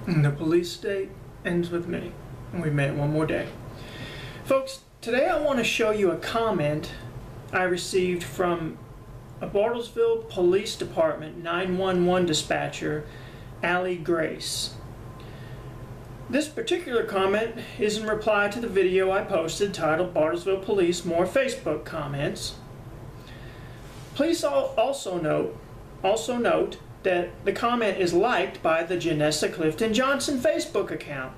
And the police state ends with me. And we've made it one more day. Folks, today I want to show you a comment I received from a Bartlesville Police Department 911 dispatcher, Allie Grace. This particular comment is in reply to the video I posted titled Bartlesville Police More Facebook Comments. Please also note that the comment is liked by the Janessa Clifton Johnson Facebook account.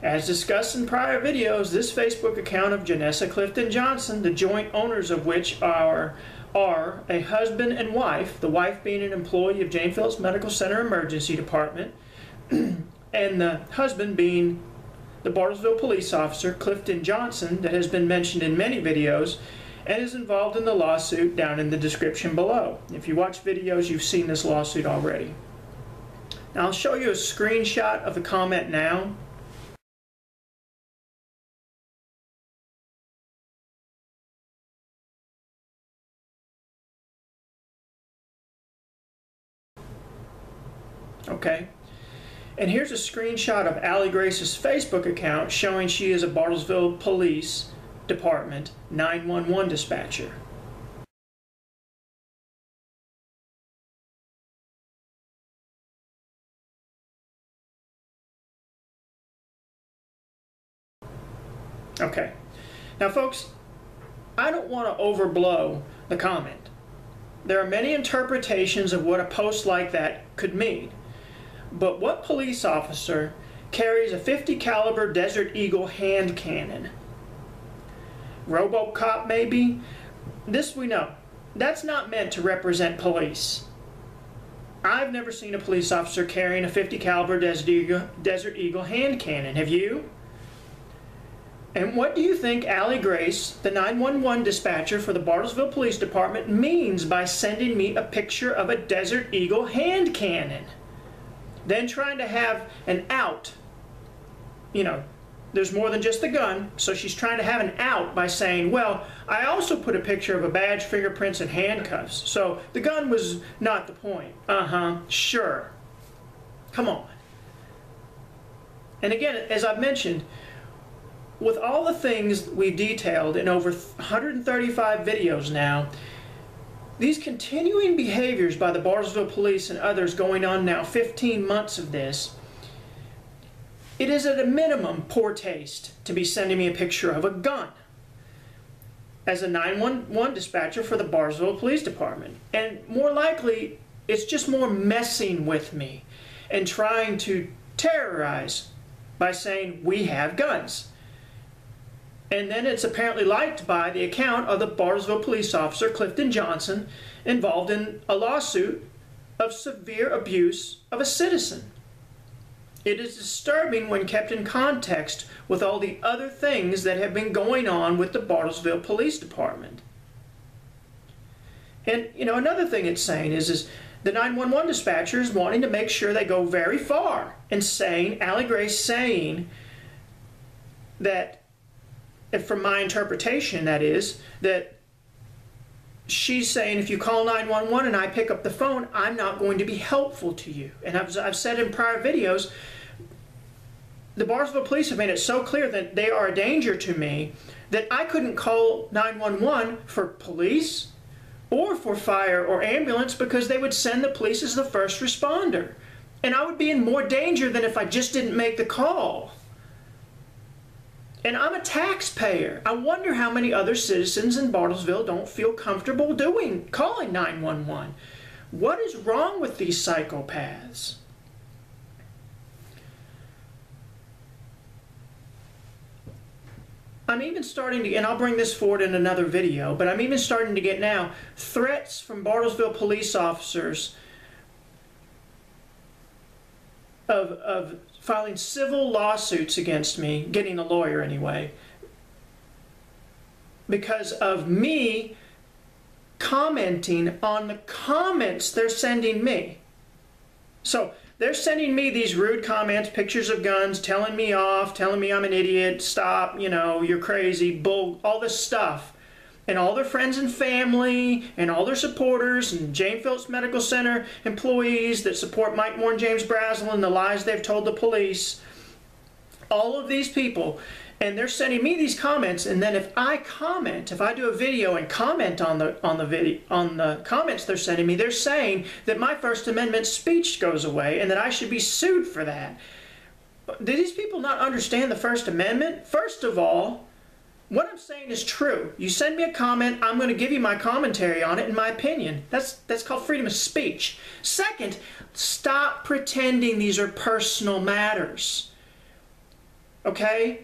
As discussed in prior videos, this Facebook account of Janessa Clifton Johnson, the joint owners of which are a husband and wife, the wife being an employee of Jane Phillips Medical Center Emergency Department, and the husband being the Bartlesville police officer, Clifton Johnson, that has been mentioned in many videos and is involved in the lawsuit down in the description below. If you watch videos, you've seen this lawsuit already. Now I'll show you a screenshot of the comment now. Okay, and here's a screenshot of Allie Grace's Facebook account showing she is a Bartlesville Police Department 911 dispatcher. Okay, now folks, I don't want to overblow the comment. There are many interpretations of what a post like that could mean. But what police officer carries a .50 caliber Desert Eagle hand cannon? RoboCop maybe? This we know. That's not meant to represent police. I've never seen a police officer carrying a .50 caliber Desert Eagle hand cannon. Have you? And what do you think Allie Grace, the 911 dispatcher for the Bartlesville Police Department, means by sending me a picture of a Desert Eagle hand cannon? Then trying to have an out. You know, there's more than just the gun, so she's trying to have an out by saying, well, I also put a picture of a badge, fingerprints, and handcuffs. So the gun was not the point. Sure. Come on. And again, as I've mentioned, with all the things we've detailed in over 135 videos now, these continuing behaviors by the Bartlesville Police and others going on now 15 months of this, it is at a minimum poor taste to be sending me a picture of a gun as a 911 dispatcher for the Bartlesville Police Department. And more likely, it's just more messing with me and trying to terrorize by saying, we have guns. And then it's apparently liked by the account of the Bartlesville police officer, Clifton Johnson, involved in a lawsuit of severe abuse of a citizen. It is disturbing when kept in context with all the other things that have been going on with the Bartlesville Police Department. And, you know, another thing it's saying is the 911 dispatcher is wanting to make sure they go very far in saying, Allie Grace saying that, and from my interpretation, that is, that she's saying if you call 911 and I pick up the phone, I'm not going to be helpful to you. And I've said in prior videos, the Bartlesville police have made it so clear that they are a danger to me that I couldn't call 911 for police or for fire or ambulance because they would send the police as the first responder. And I would be in more danger than if I just didn't make the call. And I'm a taxpayer. I wonder how many other citizens in Bartlesville don't feel comfortable calling 911. What is wrong with these psychopaths? I'm even starting to, and I'll bring this forward in another video, but I'm even starting to get now threats from Bartlesville police officers of filing civil lawsuits against me, getting a lawyer anyway, because of me commenting on the comments they're sending me. So they're sending me these rude comments, pictures of guns, telling me off, telling me I'm an idiot, stop, you know, you're crazy, bull, all this stuff. and all their friends and family and all their supporters and Jane Phillips Medical Center employees that support Mike Moore and James Brazel and the lies they've told the police, all of these people, and they're sending me these comments, and then if I do a video and comment on the comments they're sending me, they're saying that my First Amendment speech goes away and that I should be sued for that. Do these people not understand the First Amendment? First of all, what I'm saying is true. You send me a comment, I'm going to give you my commentary on it and my opinion. That's called freedom of speech. Second, stop pretending these are personal matters. Okay?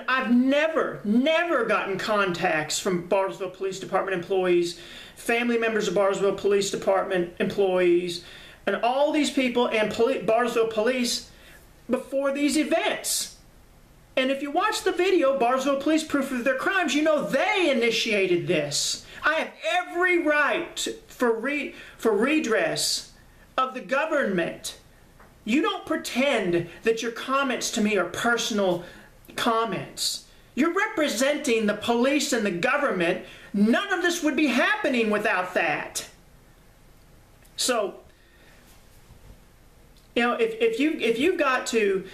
I've never gotten contacts from Bartlesville Police Department employees, family members of Bartlesville Police Department employees, and all these people and Bartlesville Police before these events. And if you watch the video, Bartlesville Police Proof of Their Crimes, you know they initiated this. I have every right for redress of the government. You don't pretend that your comments to me are personal comments. You're representing the police and the government. None of this would be happening without that. So, you know, if you've got to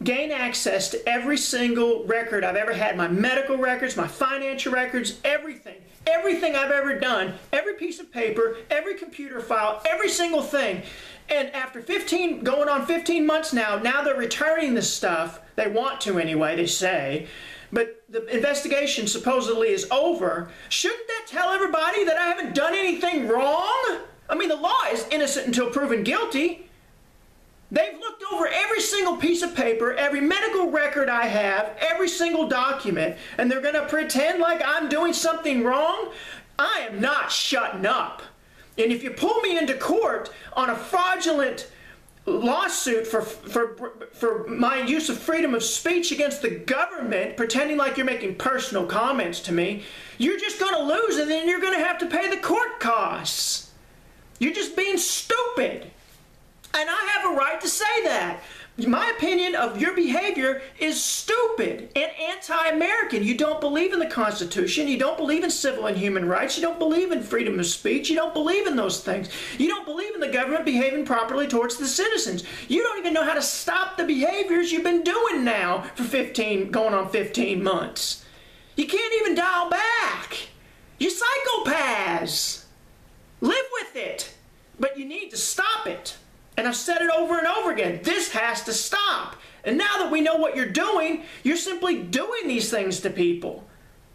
gain access to every single record I've ever had, my medical records, my financial records, everything I've ever done, every piece of paper, every computer file, every single thing. And after going on 15 months now they're returning this stuff. They want to anyway, they say. But the investigation supposedly is over. Shouldn't that tell everybody that I haven't done anything wrong? I mean, the law is innocent until proven guilty. They've looked over every single piece of paper, every medical record I have, every single document, and they're going to pretend like I'm doing something wrong? I am not shutting up. And if you pull me into court on a fraudulent lawsuit for my use of freedom of speech against the government, pretending like you're making personal comments to me, you're just going to lose, and then you're going to have to pay the court costs. You're just being stupid. And I have a right to say that. My opinion of your behavior is stupid and anti-American. You don't believe in the Constitution. You don't believe in civil and human rights. You don't believe in freedom of speech. You don't believe in those things. You don't believe in the government behaving properly towards the citizens. You don't even know how to stop the behaviors you've been doing now for going on 15 months. You can't even dial back. You psychopaths. Live with it. But you need to stop it. And I've said it over and over again. This has to stop. And now that we know what you're doing, you're simply doing these things to people.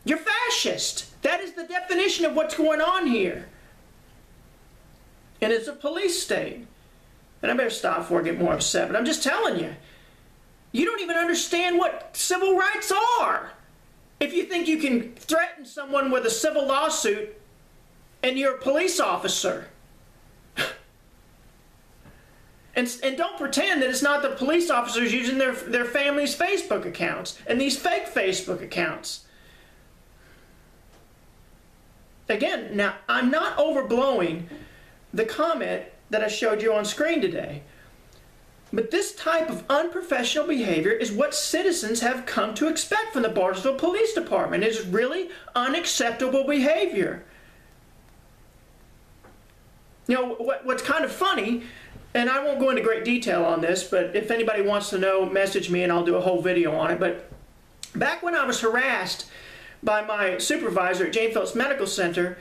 You're fascist. That is the definition of what's going on here. And it's a police state. And I better stop before I get more upset. But I'm just telling you, you don't even understand what civil rights are. If you think you can threaten someone with a civil lawsuit and you're a police officer. And don't pretend that it's not the police officers using their family's Facebook accounts and these fake Facebook accounts. Again, now, I'm not overblowing the comment that I showed you on screen today. But this type of unprofessional behavior is what citizens have come to expect from the Bartlesville Police Department. It's really unacceptable behavior. You know, what's kind of funny, and I won't go into great detail on this, but if anybody wants to know, message me and I'll do a whole video on it. But back when I was harassed by my supervisor at Jane Phillips Medical Center,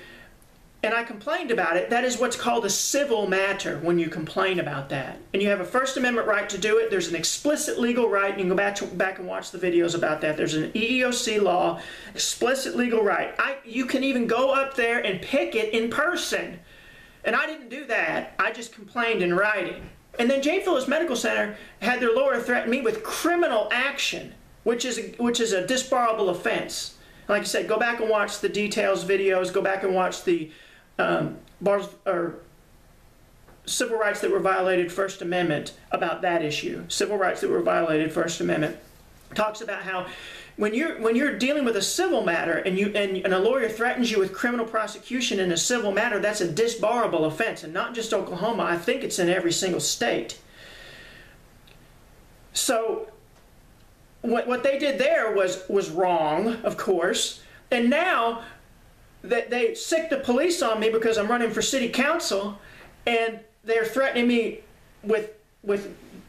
and I complained about it, that is what's called a civil matter when you complain about that. And you have a First Amendment right to do it. There's an explicit legal right. You can go back and watch the videos about that. There's an EEOC law, explicit legal right. You can even go up there and picket in person. And I didn't do that. I just complained in writing. And then Jane Phillips Medical Center had their lawyer threaten me with criminal action, which is a disbarable offense. Like I said, go back and watch the details videos. Go back and watch the civil rights that were violated First Amendment about that issue. Civil rights that were violated First Amendment. Talks about how when you're dealing with a civil matter and a lawyer threatens you with criminal prosecution in a civil matter, that's a disbarable offense, and not just Oklahoma. I think it's in every single state. So what they did there was wrong, of course. And now that they sick the police on me because I'm running for city council, and they're threatening me with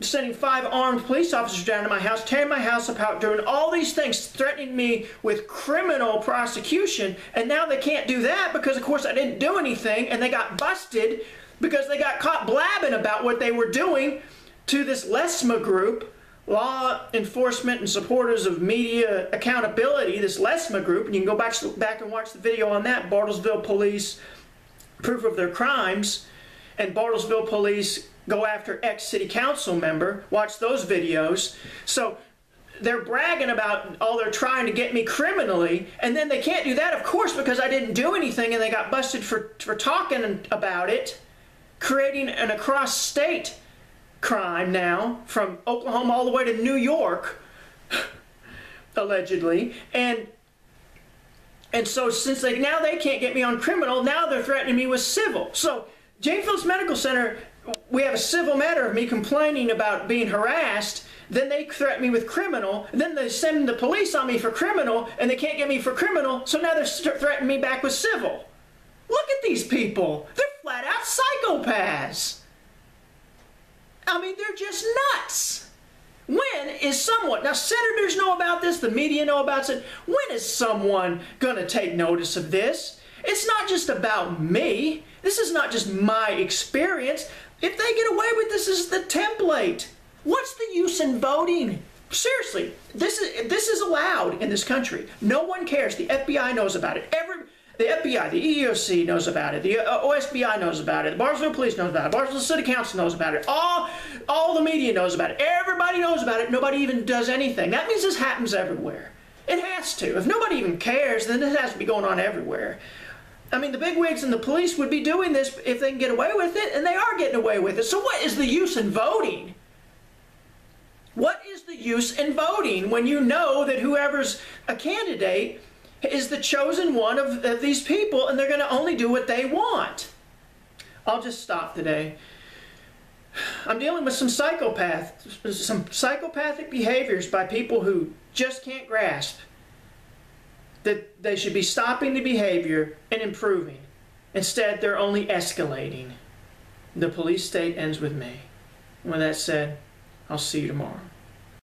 sending 5 armed police officers down to my house, tearing my house apart, doing all these things, threatening me with criminal prosecution. And now they can't do that because, of course, I didn't do anything, and they got busted because they got caught blabbing about what they were doing to this LESMA group, Law Enforcement and Supporters of Media Accountability, this LESMA group. And you can go back and watch the video on that, Bartlesville Police, Proof of Their Crimes, and Bartlesville Police go after ex-city council member. Watch those videos. So they're bragging about, oh, they're trying to get me criminally, and then they can't do that, of course, because I didn't do anything, and they got busted for talking about it, creating an across-state crime now, from Oklahoma all the way to New York, allegedly. And so since now they can't get me on criminal, now they're threatening me with civil. So Jane Phillips Medical Center, we have a civil matter of me complaining about being harassed. Then they threaten me with criminal. And then they send the police on me for criminal, and they can't get me for criminal. So now they're threatening me back with civil. Look at these people. They're flat out psychopaths. I mean, they're just nuts. When is someone, now senators know about this, the media know about it, when is someone going to take notice of this? It's not just about me. This is not just my experience. If they get away with this, is the template. What's the use in voting? Seriously, this is allowed in this country. No one cares. The FBI knows about it. The FBI, the EEOC knows about it. The OSBI knows about it. The Bartlesville Police knows about it. Bartlesville City Council knows about it. All the media knows about it. Everybody knows about it. Nobody even does anything. That means this happens everywhere. It has to. If nobody even cares, then it has to be going on everywhere. I mean, the bigwigs and the police would be doing this if they can get away with it, and they are getting away with it. So what is the use in voting? What is the use in voting when you know that whoever's a candidate is the chosen one of these people, and they're going to only do what they want? I'll just stop today. I'm dealing with some psychopathic behaviors by people who just can't grasp that they should be stopping the behavior and improving. Instead, they're only escalating. The police state ends with me. With that said, I'll see you tomorrow.